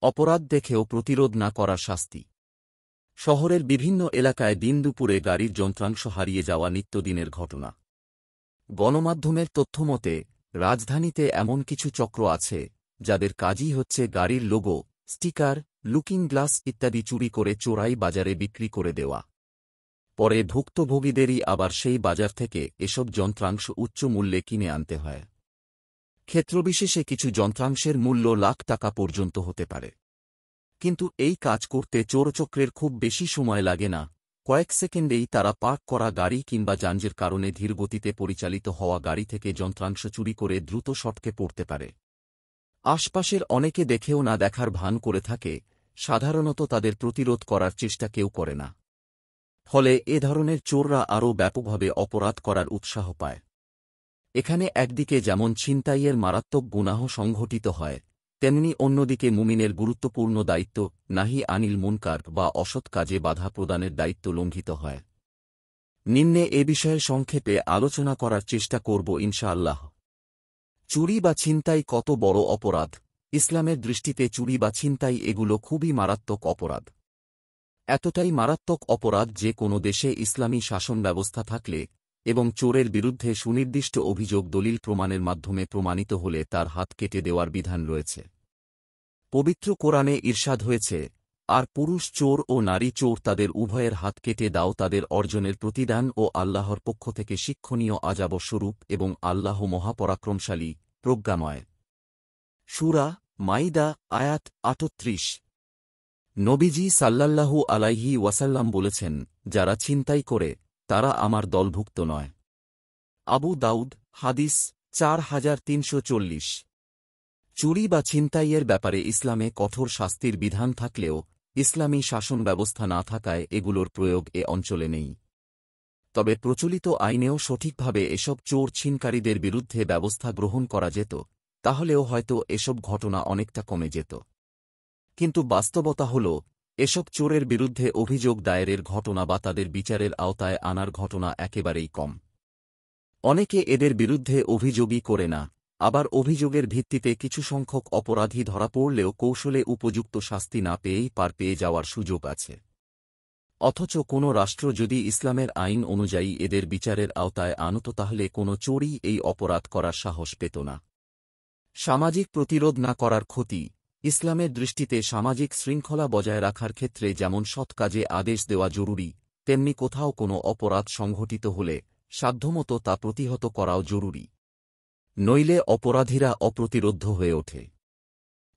অপরাধ দেখেও প্রতিরোধ না করার শাস্তি। শহরের বিভিন্ন এলাকায় দিন দুপুরে গাড়ির যন্ত্রাংশ হারিয়ে যাওয়া নিত্যদিনের ঘটনা। গণমাধ্যমের তথ্যমতে রাজধানীতে এমন কিছু চক্র আছে যাদের কাজই হচ্ছে গাড়ির লোগো, স্টিকার, লুকিং গ্লাস ইত্যাদি চুরি করে চোরাই বাজারে বিক্রি করে দেওয়া। পরে ভুক্তভোগীদেরই আবার সেই বাজার থেকে এসব যন্ত্রাংশ উচ্চ মূল্যে কিনে আনতে হয়। ক্ষেত্রবিশেষে কিছু যন্ত্রাংশের মূল্য লাখ টাকা পর্যন্ত হতে পারে। কিন্তু এই কাজ করতে চোরচক্রের খুব বেশি সময় লাগে না, কয়েক সেকেন্ডেই তারা পার্ক করা গাড়ি কিংবা যানজটের কারণে ধীরগতিতে পরিচালিত হওয়া গাড়ি থেকে যন্ত্রাংশ চুরি করে দ্রুত সটকে পড়তে পারে। আশপাশের অনেকে দেখেও না দেখার ভান করে থাকে, সাধারণত তাদের প্রতিরোধ করার চেষ্টা কেউ করে না। ফলে এ ধরনের চোররা আরও ব্যাপকভাবে অপরাধ করার উৎসাহ পায়। এখানে একদিকে যেমন ছিনতাইয়ের মারাত্মক গুনাহ সংঘটিত হয়, তেমনি অন্যদিকে মুমিনের গুরুত্বপূর্ণ দায়িত্ব নাহি আনিল মুনকার বা অসৎ কাজে বাধা প্রদানের দায়িত্ব লঙ্ঘিত হয়। নিম্নে এ বিষয়ে সংক্ষেপে আলোচনা করার চেষ্টা করব ইনশাআল্লাহ। চুরি বা ছিনতাই কত বড় অপরাধ? ইসলামের দৃষ্টিতে চুরি বা ছিনতাই এগুলো খুবই মারাত্মক অপরাধ। এতটাই মারাত্মক অপরাধ যে কোনো দেশে ইসলামী শাসন ব্যবস্থা থাকলে এবং চোরের বিরুদ্ধে সুনির্দিষ্ট অভিযোগ দলিল প্রমাণের মাধ্যমে প্রমাণিত হলে তার হাত কেটে দেওয়ার বিধান রয়েছে। পবিত্র কোরআনে ইরশাদ হয়েছে, আর পুরুষ চোর ও নারী চোর তাদের উভয়ের হাত কেটে দাও তাদের অর্জনের প্রতিদান ও আল্লাহর পক্ষ থেকে শিক্ষণীয় আযাবস্বরূপ এবং আল্লাহ মহাপরাক্রমশালী, প্রজ্ঞাময়। সূরা মাইদা আয়াত ৩৮। নবীজি সাল্লাল্লাহু আলাইহি ওয়াসাল্লাম বলেছেন, যারা ছিনতাই করে তারা আমার দলভুক্ত নয়। আবু দাউদ হাদিস ৪৩৪০। চুরি বা ছিনতাইয়ের ব্যাপারে ইসলামে কঠোর শাস্তির বিধান থাকলেও ইসলামী শাসন ব্যবস্থা না থাকায় এগুলোর প্রয়োগ এ অঞ্চলে নেই। তবে প্রচলিত আইনেও সঠিকভাবে এসব চোর ছিনকারীদের বিরুদ্ধে ব্যবস্থা গ্রহণ করা যেত, তাহলেও হয়তো এসব ঘটনা অনেকটা কমে যেত। কিন্তু বাস্তবতা হল, এসব চোরের বিরুদ্ধে অভিযোগ দায়েরের ঘটনা বা তাদের বিচারের আওতায় আনার ঘটনা একেবারেই কম। অনেকে এদের বিরুদ্ধে অভিযোগই করে না, আবার অভিযোগের ভিত্তিতে কিছু সংখ্যক অপরাধী ধরা পড়লেও কৌশলে উপযুক্ত শাস্তি না পেয়েই পার পেয়ে যাওয়ার সুযোগ আছে। অথচ কোনো রাষ্ট্র যদি ইসলামের আইন অনুযায়ী এদের বিচারের আওতায় আনত তাহলে কোনো চোরই এই অপরাধ করার সাহস পেত না। সামাজিক প্রতিরোধ না করার ক্ষতি। ইসলামের দৃষ্টিতে সামাজিক শৃঙ্খলা বজায় রাখার ক্ষেত্রে যেমন সৎ কাজে আদেশ দেওয়া জরুরি, তেমনি কোথাও কোনো অপরাধ সংঘটিত হলে সাধ্যমতো তা প্রতিহত করাও জরুরি। নইলে অপরাধীরা অপ্রতিরোধ্য হয়ে ওঠে।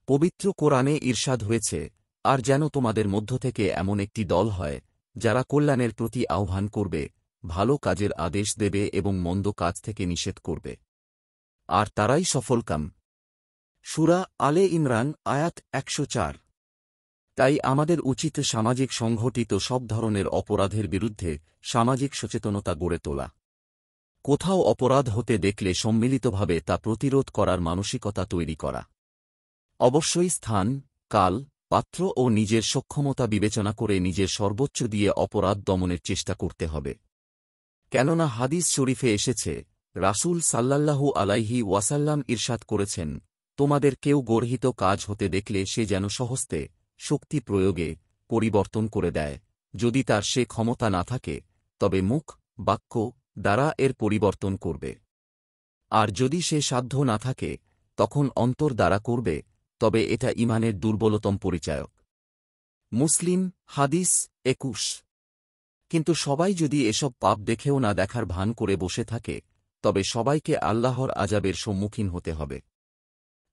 পবিত্র কোরআনে ইরশাদ হয়েছে, আর যেন তোমাদের মধ্য থেকে এমন একটি দল হয় যারা কল্যাণের প্রতি আহ্বান করবে, ভালো কাজের আদেশ দেবে এবং মন্দ কাজ থেকে নিষেধ করবে, আর তারাই সফলকাম। সূরা আলে ইমরান আয়াত ১০৪। তাই আমাদের উচিত সামাজিক সংঘটিত সব ধরনের অপরাধের বিরুদ্ধে সামাজিক সচেতনতা গড়ে তোলা। কোথাও অপরাধ হতে দেখলে সম্মিলিতভাবে তা প্রতিরোধ করার মানসিকতা তৈরি করা। অবশ্যই স্থান, কাল, পাত্র ও নিজের সক্ষমতা বিবেচনা করে নিজের সর্বোচ্চ দিয়ে অপরাধ দমনের চেষ্টা করতে হবে। কেননা হাদিস শরীফে এসেছে, রাসূল সাল্লাল্লাহু আলাইহি ওয়াসাল্লাম ইরশাদ করেছেন, তোমাদের কেউ গর্হিত কাজ হতে দেখলে সে যেন স্বহস্তে, শক্তি প্রয়োগে পরিবর্তন করে দেয়। যদি তার সে ক্ষমতা না থাকে, তবে মুখ, বাক্য দ্বারা এর পরিবর্তন করবে। আর যদি সে সাধ্য না থাকে, তখন অন্তর দ্বারা করবে, তবে এটা ঈমানের দুর্বলতম পরিচায়ক। মুসলিম হাদিস ২১। কিন্তু সবাই যদি এসব পাপ দেখেও না দেখার ভান করে বসে থাকে, তবে সবাইকে আল্লাহর আযাবের সম্মুখীন হতে হবে।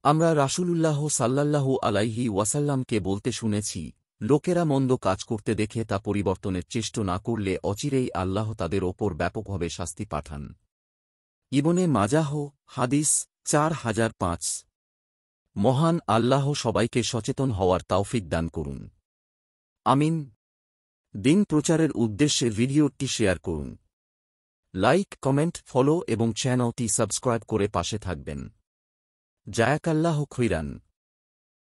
আমরা রাসূলুল্লাহ সাল্লাল্লাহু আলাইহি ওয়াসাল্লামকে বলতে শুনেছি, লোকেরা মন্দ কাজ করতে দেখে তা পরিবর্তনের চেষ্টা না করলে অচিরেই আল্লাহ তাদের ওপর ব্যাপকভাবে শাস্তি পাঠান। ইবনে মাজাহ হাদিস ৪০০৫। মহান আল্লাহ সবাইকে সচেতন হওয়ার তৌফিক দান করুন। আমিন। দিন প্রচারের উদ্দেশ্যে ভিডিওটি শেয়ার করুন। লাইক, কমেন্ট, ফলো এবং চ্যানেলটি সাবস্ক্রাইব করে পাশে থাকবেন। জাযাকাল্লাহু খাইরান।